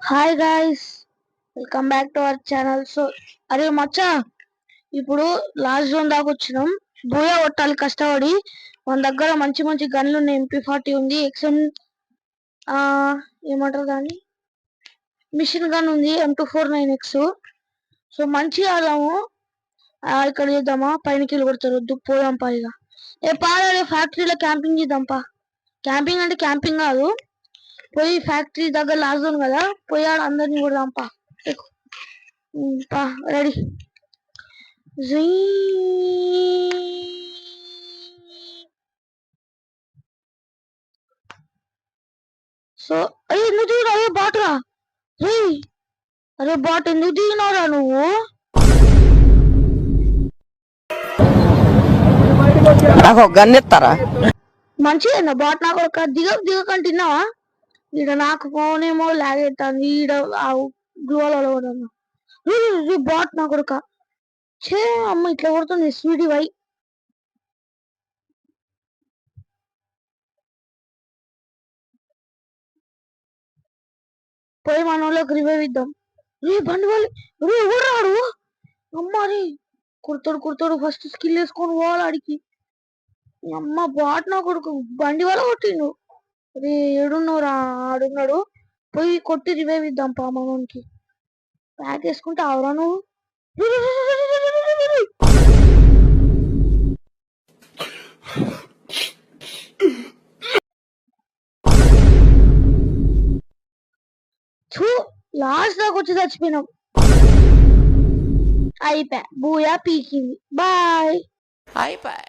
Hi guys, welcome back to our channel. So అరే మచ్చా, ఇప్పుడు last zone దాకా వచ్చినాం. బోయా కొట్టాలి కష్టపడి. మన దగ్గర మంచి మంచి గన్లు ఉన్నాయి. MP40 ఉంది, XM ఏమంటారు దాన్ని, మిషన్ గన్ ఉంది, M249X. సో మంచిగా ఆడాము. ఇక్కడ చేద్దామా, పైన కిల్ కొడతారు. పోదాం పైగా. పాడే ఫ్యాక్టరీలో క్యాంపింగ్ చేద్దాంపా. క్యాంపింగ్ అంటే క్యాంపింగ్ కాదు, పోయి ఫ్యాక్టరీ దగ్గర లాస్ట్ జోన్ కదా, పోయి ఆడ అందరిని కొడదాంపా. రెడీ. సో అరే ఎందుకు దిగినా, అరే బాట్రా, రే అరే బాట్ ఎందుకు దిగినావురా నువ్వు? నాకు గన్నెత్తారా? మంచిగా బాట్ నాకు ఒక దిగకంటున్నావా? ఈడ నాకు ఫోన్ ఏమో లాగ్ అవుతాను. ఈడ గ్లోలో బాట్ నా కొడుక. చే అమ్మ ఇట్లా కొడుతుంది స్వీటీ వై. పోయి మన వాళ్ళకి రివైవ్ ఇద్దాం. రే బండి వాళ్ళు, రే ఎవరు రాడు? అమ్మ రే కుడతాడు ఫస్ట్ స్కిల్ వేసుకొని పోవాలి ఆడికి. అమ్మ బాట్ నా కొడుకు బండి వల్ల కొట్టిండు. రే ఏడున్నావురా? ఆడున్నాడు. పోయి కొట్టి రివైవ్ ఇద్దాం పా మనకి. ప్యాక్ వేసుకుంటే అవరా నువ్వు. లాస్ట్ దాకా వచ్చి చచ్చిపోయినాం. అయిపోయా, బూయా పీకింది. బాయ్. అయిపోయి.